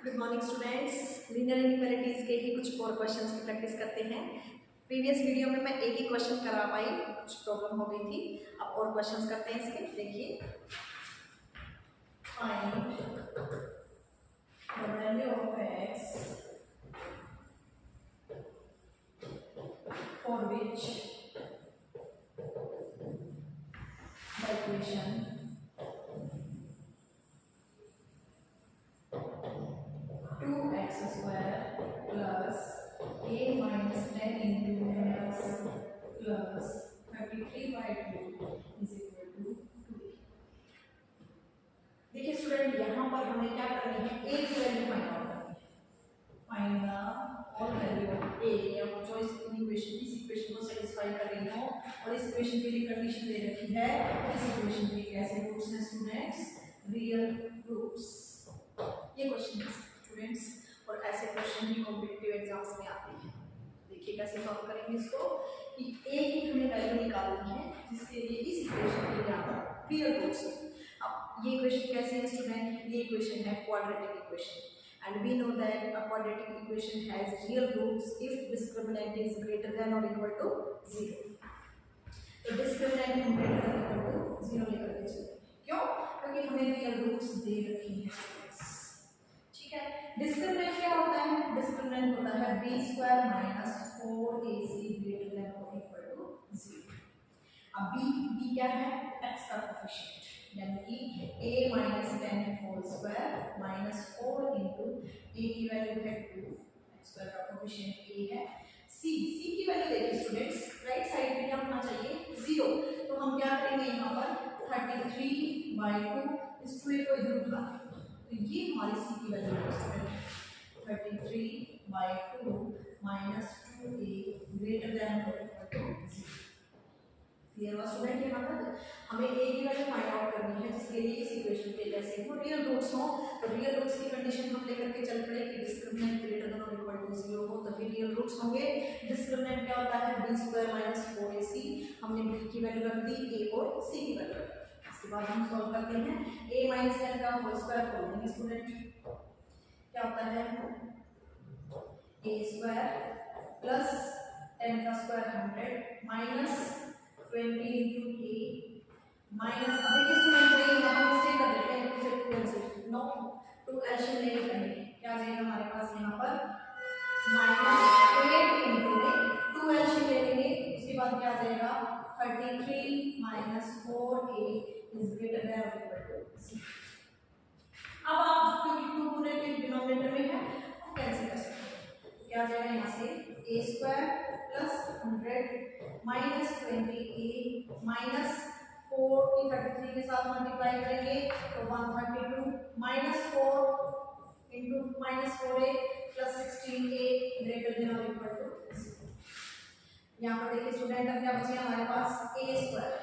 Good morning students. Linear inequalities के ही कुछ और क्वेश्चंस की प्रैक्टिस करते हैं। प्रीवियस वीडियो में मैं एक ही क्वेश्चन करा पाई, कुछ प्रॉब्लम हो गई थी। अब और क्वेश्चंस करते हैं इसके। देखिए, find the value of x for which the equation 2x square plus a minus 10 into x plus 33 by 2 is equal to 2a। देखिए स्टूडेंट, यहाँ पर हमें क्या करनी है, a की वैल्यू फाइंड आउट करनी है। Find the all value of a, या जो इस इक्वेशन को सेटिस्फाई कर रही हो, और इस इक्वेशन के लिए कंडीशन दे रखी है। इस इक्वेशन के कैसे रूट्स हैं स्टूडेंट्स? Real roots. ये क्वेश्चन है स्टूडेंट्स, और ऐसे क्वेश्चन भी कॉम्पिटिटिव एग्जाम्स में आते हैं। देखिए कैसे सॉल्व करेंगे इसको, कि a की हमें वैल्यू निकालनी है जिसके लिए इस इक्वेशन के यहाँ पर रियल रूट्स हो। अब ये इक्वेशन कैसी है स्टूडेंट? ये इक्वेशन है quadratic equation, and we know that a quadratic equation has real roots if discriminant is greater than or equal to 0। तो discriminant हम greater than or equal to 0 लेकर के चलते हैं। क्यों? क्योंकि हमें real roots दे रखी है। ठीक है, डिस्क्रिमिनेंट क्या होता है? डिस्क्रिमिनेंट होता है b square minus 4ac greater than और इक्वल टू 0। अब b क्या है? x का कोएफिशिएंट, यानी कि a minus 10 whole square minus 4 into a की वैल्यू है 2, x स्क्वायर का कोएफिशिएंट a है। c की वैल्यू देखिए स्टूडेंट्स, राइट साइड पे क्या होना चाहिए? 0। तो हम क्या करेंगे यहाँ पर 33 बाई 2, इस 2 को इधर उठा, तो ये हमारी c की वैल्यू है student 33 by 2 minus 2a greater than और इक्वल टू 0। क्लियर हुआ स्टूडेंट? यहाँ तक हमें a की वैल्यू फाइंड आउट करनी है जिसके लिए इस इक्वेशन के जैसे वो रियल रूट्स हो। तो रियल रूट्स की कंडीशन हम लेकर के चल पड़े कि डिस्क्रिमिनेंट ग्रेटर देन और इक्वल टू 0 हो, तो फिर रियल रूट्स होंगे। डिस्क्रिमिनेंट क्या होता है? b square minus 4ac। हमने b की वैल्यू रख दी, a और c की वैल्यू रख दी। इसके बाद हम सॉल्व करते हैं। a माइनस 10 का होल स्क्वायर खोल देंगे स्टूडेंट, क्या होता है? a स्क्वायर प्लस 10 का square 100 minus 20 into a minus, अब देखिए स्टूडेंट यहाँ हम मिस्टेक कर देते हैं, उसे 2 एलसीएम नो 2 एलसीएम लेके करेंगे। क्या आ जाएगा हमारे पास यहाँ पर? -8 into में 2 एलसीएम लेंगे, उसके बाद क्या आ जाएगा? 33 minus 4a is greater than और इक्वल टू 0। अब आप क्योंकि 2 पूरे के डिनोमिनेटर में है, हम कैंसिल कर सकते हैं। क्या आ जाएगा यहाँ से? a square plus 100 minus 20a minus 4 की 33 के साथ मल्टीप्लाई करेंगे तो 132 minus 4 into minus 4a plus 16a greater than और इक्वल टू 0। यहाँ पर देखिए स्टूडेंट, अब क्या बचे हमारे पास? a square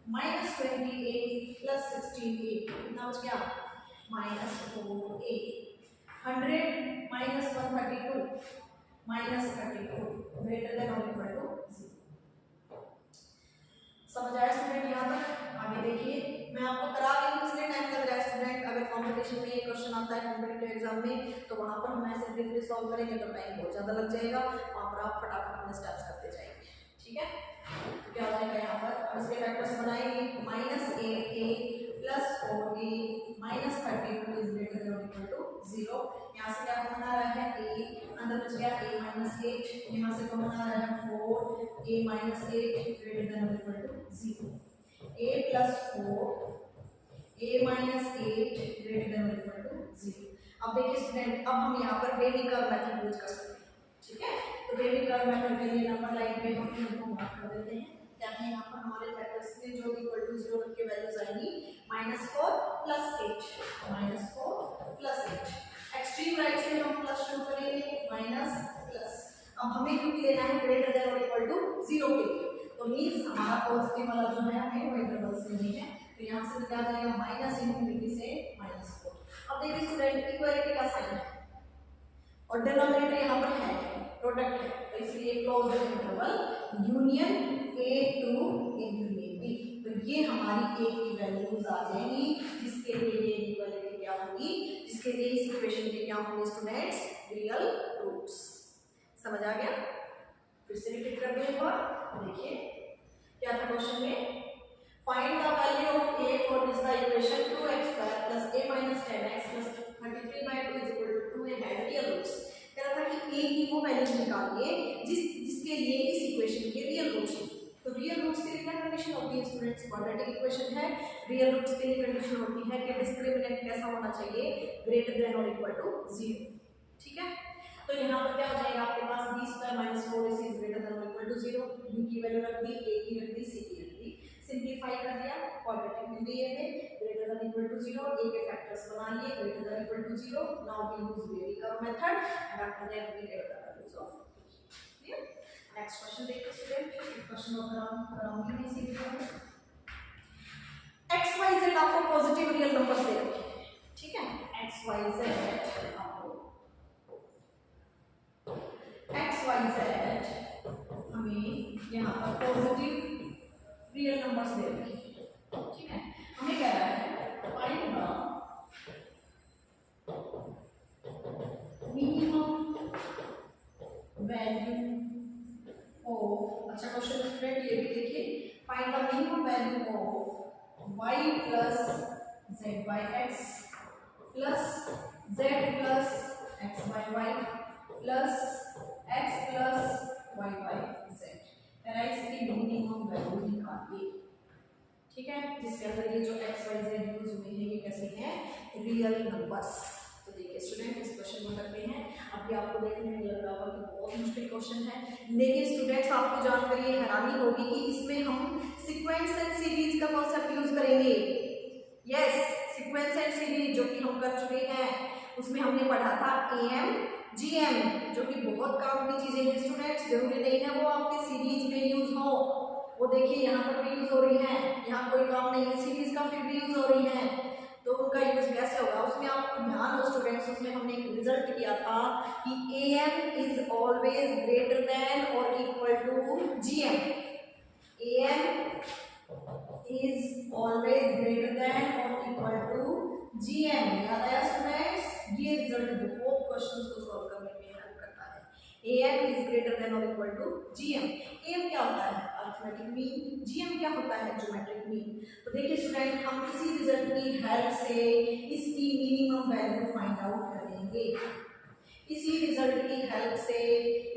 minus 20a plus 16a, कितना बच गया? Minus 4a। 100 minus 132 minus 32 greater than और इक्वल टू 0। समझ आया स्टूडेंट यहाँ तक? आगे देखिए, मैं आपको करा रही हूँ इसलिए टाइम लग रहा है स्टूडेंट। अगर कॉम्पिटिशन में ये क्वेश्चन आता है कॉम्पिटिटिव एग्जाम में, तो वहाँ पर हम ऐसे ब्रीफली सॉल्व करेंगे तो टाइम बहुत ज़्यादा लग जाएगा। वहाँ पर आप फटाफट अपने स्टेप्स करते जाएंगे। ठीक है, तो क्या हो जाएगा यहाँ पर? अब इसके फैक्टर्स बनाएंगे। Minus 8a plus 4a minus 32 is greater than और इक्वल टू 0। यहाँ से क्या कॉमन आ रहा है? a, अंदर बच गया a माइनस 8, यहाँ से कॉमन आ रहा है 4a माइनस 8 ग्रेटर देन और equal to 0। a plus 4 a minus 8 greater than और इक्वल टू 0। अब देखिए स्टूडेंट, अब हम यहाँ पर वेवी कर्व मेथड यूज कर सकते हैं। ठीक है, तो वेवी कर्व मेथड के लिए नंबर लाइन पे हम इनको मार्क कर देते हैं। क्या है यहाँ पर हमारे फैक्टर्स में जो इक्वल टू 0 के वैल्यूज आएंगी? -4 प्लस 8 -4 प्लस 8। एक्सट्रीम राइट से हम प्लस शुरू करेंगे, माइनस प्लस। अब हमें क्योंकि लेना है ग्रेटर देन और इक्वल टू 0 के लिए, तो मींस हमारा पॉजिटिव वाला जो है हमें वो इंटरवल्स में नहीं है, तो यहाँ से क्या आ जाएगा? माइनस इनफिनिटी से -4। अब देखिए स्टूडेंट, इक्वालिटी का साइन है और डिनोमिनेटर यहाँ पर है, प्रोडक्ट है, तो इसलिए closed interval union a to infinity, तो ये हमारी a की वैल्यूज आ जाएंगी जिसके लिए ये इक्वालिटी क्या होगी? जिसके लिए इस इक्वेशन के क्या होंगे स्टूडेंट्स, रियल रूट्स। समझ आ गया? फिर से रिपीट कर दो एक बार, देखिए क्या था क्वेश्चन में, find the value of a for this the equation 2x² + a - 10x + 33/2 = 2a has real roots. कह रहा था कि a की वो वैल्यू निकालिए जिसके लिए इस इक्वेशन के रियल रूट्स हो। तो रियल रूट्स के लिए क्या कंडीशन होती है स्टूडेंट्स, क्वाड्रेटिक इक्वेशन है, रियल रूट्स के लिए कंडीशन होती है कि डिस्क्रिमिनेंट कैसा होना चाहिए, ग्रेटर देन और इक्वल टू 0। ठीक है, तो यहाँ पर क्या हो जाएगा आपके पास b² - 4ac is greater than और इक्वल टू 0, b की वैल्यू रख दी, a की रख दी, c की रख दी, सिंपलीफाई कर दिया, क्वाड्रेटिक में भी है greater than equal to 0, a के फैक्टर्स बना लिए greater than equal to 0। Now we use very curve method and after that we get the values of clear. Next question देखते हैं स्टूडेंट, क्वेश्चन नंबर अराउंड में इसी तरह x y z आपको positive real numbers they रखे हैं। ठीक है, x y z आपको x y z हमें यहाँ पर पॉजिटिव रियल नंबर्स दे रखे हैं। ठीक है, हमें कह रहा है find the minimum value of, अच्छा क्वेश्चन स्टूडेंट ये भी देखिए, find the minimum value of y + z/x + z + x/y + x + y/z। इसकी मिनिमम वैल्यू निकालिए। ठीक है, जिसके अंदर ये जो x y z यूज हुए हैं ये कैसे हैं, रियल नंबर्स। तो देखिए स्टूडेंट इस क्वेश्चन को करते हैं। अभी आपको देखने में लग रहा होगा कि बहुत मुश्किल क्वेश्चन है, लेकिन स्टूडेंट्स आपको जानकर ये हैरानी होगी कि इसमें हम सीक्वेंस एंड सीरीज का कॉन्सेप्ट यूज करेंगे। यस, सीक्वेंस एंड सीरीज जो कि हम कर चुके हैं, उसमें हमने पढ़ा था am gm, जो कि बहुत काम की चीजें हैं स्टूडेंट्स, जरूरी नहीं है वो आपके सीरीज में यूज हो। वो देखिए यहाँ पर भी यूज हो रही है, यहाँ कोई काम नहीं है सीरीज का, फिर भी यूज हो रही है, तो उनका यूज कैसे होगा उसमें आपको ध्यान हो स्टूडेंट्स। उसमें हमने एक रिजल्ट किया था कि am is always greater than और equal to gm, am is always greater than और इक्वल टू gm। याद आया स्टूडेंट्स, ये रिजल्ट बहुत क्वेश्चंस को सॉल्व करने में हेल्प करता है। am इज ग्रेटर देन और इक्वल टू gm। am क्या होता है, अरिथमेटिक मीन, gm क्या होता है, ज्योमेट्रिक मीन। तो देखिए स्टूडेंट हम इसी रिजल्ट की हेल्प से इसकी मिनिमम वैल्यू फाइंड आउट करेंगे। इसी रिजल्ट की हेल्प से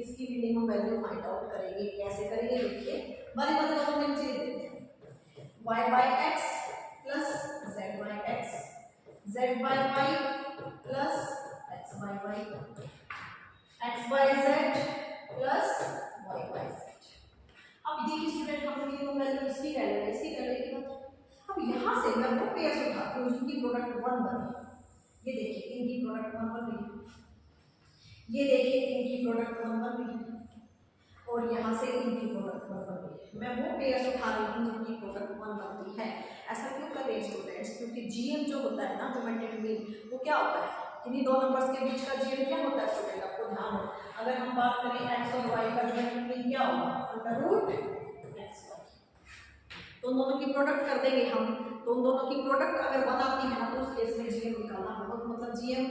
इसकी मिनिमम वैल्यू फाइंड आउट करेंगे। कैसे करेंगे देखिए, बारी बारी हम नीचे देते हैं, y/x + z/x, z/y + x/y, x/z + y/z। अब देखिए स्टूडेंट हमने मिनिमम वैल्यू इसकी कर लिया, इसकी कर लेके अब यहाँ से मैं वो पेयर्स उठाती हूँ जिनकी प्रोडक्ट 1 बने। ये देखिए इनकी प्रोडक्ट 1 बन रही, ये देखिए इनकी प्रोडक्ट 1 बन रही, और यहाँ से इनकी प्रोडक्ट 1 बन रही है। मैं वो पेयर्स उठा रही हूँ जिनकी प्रोडक्ट 1 बनती है। ऐसा क्यों कर रहे हैं स्टूडेंट्स, क्योंकि जीएम जो होता है ना, ज्योमेट्रिक मीन, वो क्या होता है, इन्हीं दो नंबर्स के बीच का जीएम क्या होता है स्टूडेंट, आपको ध्यान हो। अगर हम बात करें एक्स और वाई का ज्योमेट्रिक मीन क्या होगा, √x। तो उन दोनों की प्रोडक्ट कर देंगे हम, तो उन दोनों की प्रोडक्ट अगर 1 आती है ना, तो उस केस में जीएम निकालना बहुत, मतलब जीएम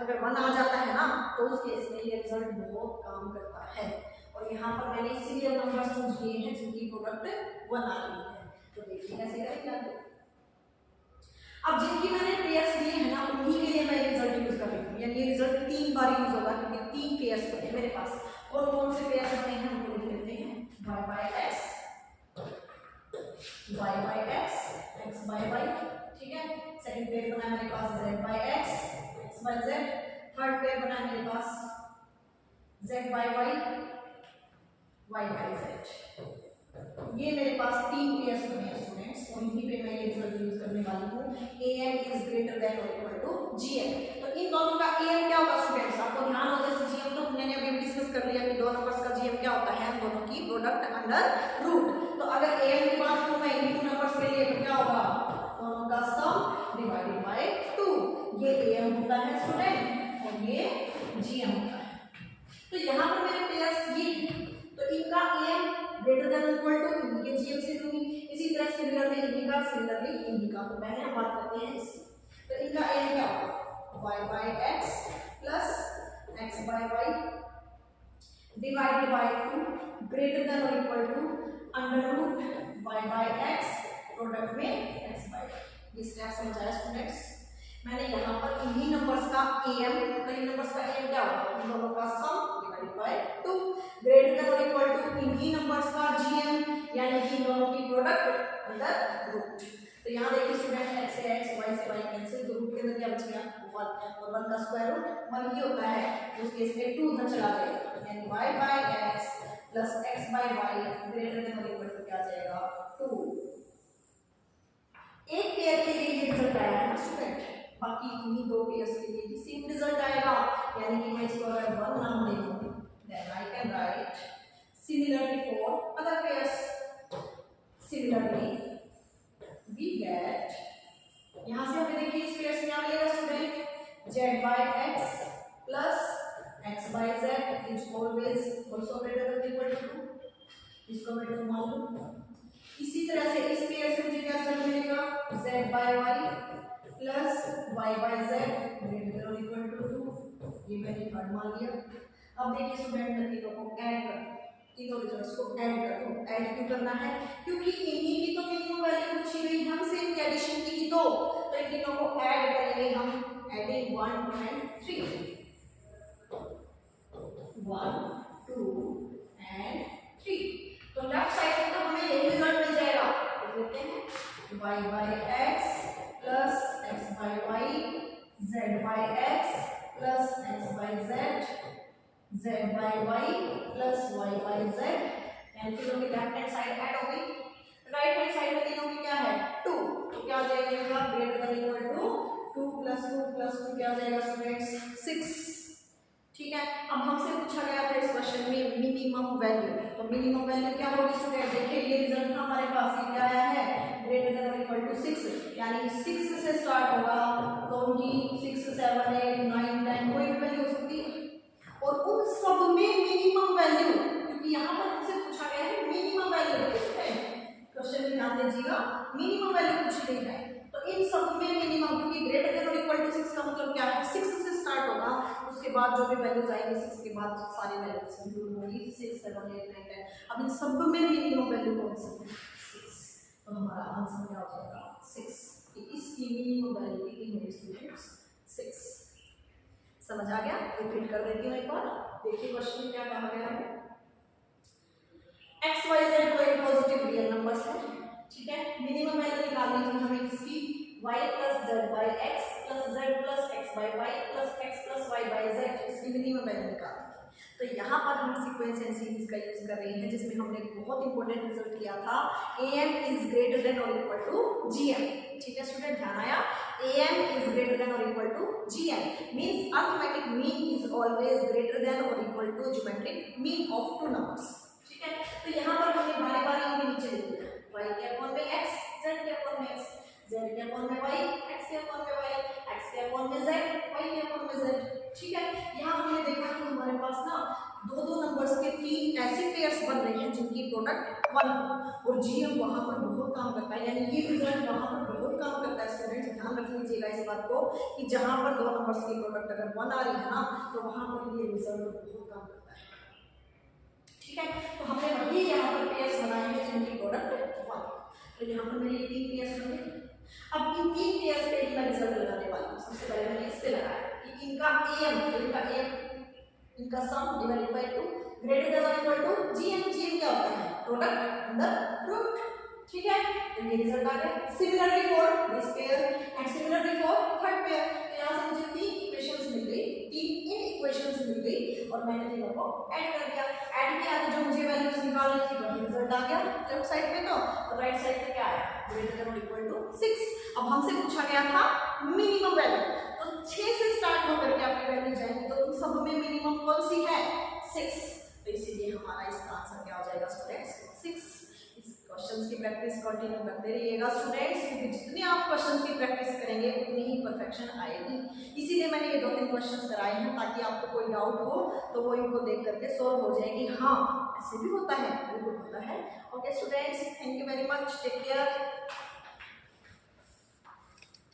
अगर 1 आ जाता है ना, तो उस केस में ये रिजल्ट बहुत काम करता है। और यहाँ पर मैंने इसीलिए नंबर्स चूज किए हैं जिनकी प्रोडक्ट 1 आ रही है। तो देखिए कैसे करेंगे। अब जिनकी मैंने पेयर्स लिए हैं ना, उन्हीं के लिए मैं रिजल्ट यूज कर रही हूँ, यानी ये रिजल्ट 3 बार यूज होगा, क्योंकि 3 पेयर्स बने मेरे पास। और कौन से पेयर्स बने हैं हमको लिख लेते हैं, y/x, y/x, x/y। ठीक है, सेकंड पेयर बना मेरे पास z/x, x/z। थर्ड पेयर बना मेरे पास z/y, y/z। ये मेरे पास 3 पेयर्स बने हैं स्टूडेंट्स, और इन्हीं पे मैं ये रिजल्ट यूज करने वाली हूँ, am इज ग्रेटर देन और इक्वल टू gm। तो इन दोनों का am क्या होगा स्टूडेंट्स, आपको ध्यान हो, जैसे gm तो मैंने अभी डिस्कस कर लिया कि दो नंबर्स का gm क्या होता है, दोनों की प्रोडक्ट अंडर रूट। तो अगर am की बात करूं मैं इन दो नंबर्स के लिए, तो क्या होगा, दोनों का सम डिवाइडेड बाय 2। ये am होता है स्टूडेंट और ये gm होता है। तो यहाँ पर मेरे पेयर्स ये हैं, तो इनका am greater than equal to इन्हीं के जीएम से लूंगी। इसी तरह सिमिलरली इन्हीं का, सिमिलरली इन्हीं का। तो पहले हम बात करते हैं इसकी, तो इनका am क्या होगा, by x plus x by y divided by 2 greater than और equal to under root y by x product में एक्स बाय वाई। ये स्टेप समझाया स्टूडेंट्स मैंने। यहाँ पर इन्हीं नंबर्स का am, तो इन नंबर्स का am क्या होगा, इन दोनों का सम डिवाइडेड बाय 2 ग्रेटर देन और इक्वल टू इन्हीं नंबर्स का gm यानी कि इन दोनों की प्रोडक्ट अंडर रूट। तो यहाँ देखिए स्टूडेंट x से x y से y कैंसिल, तो रूट के अंदर क्या बच गया 1 और 1 का स्क्वायर रूट 1 ही होता है, उस केस में 2 उधर चला जाएगा यानी y by x plus x by y greater than और इक्वल टू क्या आ जाएगा 2। एक पेयर के लिए ये रिजल्ट आया है स्टूडेंट, बाकी इन्हीं दो पेयर्स के लिए भी सेम रिजल्ट आएगा, यानी कि मैं इसको अगर 1 नाम दे दूं then I can write similarly for other pairs. Similarly we get, यहां से हमें देखिए इस पेयर से क्या मिलेगा student z by x plus x by z is always also greater than equal to 2, इसको मैं 2 मान लूं। इसी तरह से इस पेयर से मुझे क्या रिजल्ट मिलेगा z by y plus y by z greater than और इक्वल टू 2, ये मैंने थर्ड मान लिया। अब देखिए स्टूडेंट मैं तीनों को ऐड कर, तीनों रिजल्ट्स को ऐड कर दूं। ऐड क्यों करना है, क्योंकि इन्हीं की तो मिनिमम वैल्यू पूछी गई हमसे इनकी एडिशन की ही, तो इन तीनों को ऐड करेंगे हम एडिंग 1 and 3, 1 2 and 3। तो लेफ्ट साइड में तो हमें यही रिजल्ट मिल जाएगा, तो लिखते हैं y by x plus x by y z by x plus x by z z by y plus y by z and तीनों की लेफ्ट हैंड साइड ऐड होगी। राइट हैंड साइड में तीनों की क्या है 2, तो क्या आ जाएगा greater than equal to 2 plus 2 plus 2 क्या आ जाएगा स्टूडेंट्स 6। ठीक है, अब हमसे पूछा गया था इस क्वेश्चन में मिनिमम वैल्यू, तो मिनिमम वैल्यू क्या होगी स्टूडेंट, देखिए ये रिजल्ट हमारे पास क्या आया है ग्रेटर देन और इक्वल टू 6, यानी 6 से स्टार्ट होगा तो उनकी 6 7 8 9 10 कोई भी वैल्यू हो सकती है, और उन सब में मिनिमम वैल्यू, क्योंकि यहाँ पर हमसे पूछा गया है मिनिमम वैल्यू, क्वेश्चन में ध्यान दीजिएगा मिनिमम वैल्यू पूछी गई है, तो इन सब में मिनिमम, क्योंकि ग्रेटर देन और इक्वल टू 6 का मतलब क्या है 6 से स्टार्ट होगा, उसके बाद जो भी वैल्यूज आएंगे 6 के बाद सारी वैल्यूज इंक्लूड होंगी 6 7 8 9 10। अब इन सब में मिनिमम वैल्यू कौन सी है 6, तो हमारा आंसर क्या हो जाएगा 6, कि इसकी मिनिमम वैल्यू कितनी होगी स्टूडेंट्स 6। समझ आ गया, रिपीट कर देती हूँ एक बार, देखिए क्वेश्चन में क्या कहा गया है, x y z कोई पॉजिटिव रियल नंबर्स है, ठीक है, मिनिमम वैल्यू निकालनी थी हमें किसकी y plus z by x plus z plus x by y plus x plus y by z, इसकी मिनिमम वैल्यू निकालनी थी। तो यहाँ पर हम सीक्वेंस एंड सीरीज का यूज कर रहे हैं, जिसमें हमने बहुत इंपॉर्टेंट रिजल्ट किया था am is greater than or equal to gm। ठीक है स्टूडेंट, ध्यान आया, am is greater than or equal to gm means arithmetic mean is always greater than or equal to geometric mean of two numbers। ठीक है, तो यहाँ पर हमने बारी बारी इनके नीचे लिख दिया y के अपॉन में x, z के अपॉन में x, z के अपॉन में y, x के अपॉन में y, x के अपॉन में z, y के अपॉन में z। ठीक है, यहाँ हमने देखा कि हमारे पास ना दो नंबर्स के 3 ऐसे पेयर्स बन रहे हैं जिनकी प्रोडक्ट 1 हो, और जीएम वहाँ पर बहुत काम करता है, यानी ये रिजल्ट वहाँ पर बहुत काम करता है। स्टूडेंट्स ध्यान रख लीजिएगा इस बात को कि जहाँ पर 2 नंबर्स की प्रोडक्ट अगर 1 आ रही है ना, तो वहाँ पर ये रिजल्ट बहुत काम करता है। ठीक है, तो हमने वही यहाँ पर पेयर्स बनाए हैं जिनकी प्रोडक्ट 1, तो यहाँ पर मेरे 3 पेयर्स बने। अब इन 3 पेयर्स पे ही मैं रिजल्ट लगाने वाली हूँ। सबसे पहले मैंने इस पे लगाया कि इनका am इनका सम डिवाइडेड बाय 2 ग्रेटर देन और इक्वल टू gm। gm क्या होता है प्रोडक्ट अंडर रूट। ठीक है, तो ये रिजल्ट आ गया। Similarly for this pair and similarly for third pair, तो यहाँ से मुझे 3 इक्वेशंस मिल गई, 3 इक्वेशंस मिल गई, और मैंने तीनों को ऐड कर दिया। ऐड किया तो जो मुझे वैल्यूज निकालनी थी वही रिजल्ट आ गया लेफ्ट साइड पे, तो और राइट साइड पे क्या आया ग्रेटर देन और इक्वल टू 6। अब हमसे पूछा गया था मिनिमम वैल्यू, तो 6 से स्टार्ट होकर के आपकी वैल्यू जाएगी, तो उन सब में मिनिमम कौन सी है 6, तो इसीलिए हमारा इसका आंसर क्या हो जाएगा स्टूडेंट्स 6। क्वेश्चंस की प्रैक्टिस कंटिन्यू करते रहिएगा स्टूडेंट्स, क्योंकि जितने आप क्वेश्चंस की प्रैक्टिस करेंगे उतनी ही परफेक्शन आएगी। इसीलिए मैंने ये 2-3 क्वेश्चंस कराए हैं, ताकि आपको कोई डाउट हो तो वो इनको देख करके सॉल्व हो जाएगी। हाँ, ऐसे भी होता है, बिल्कुल होता है। Okay students, thank you very much, take care.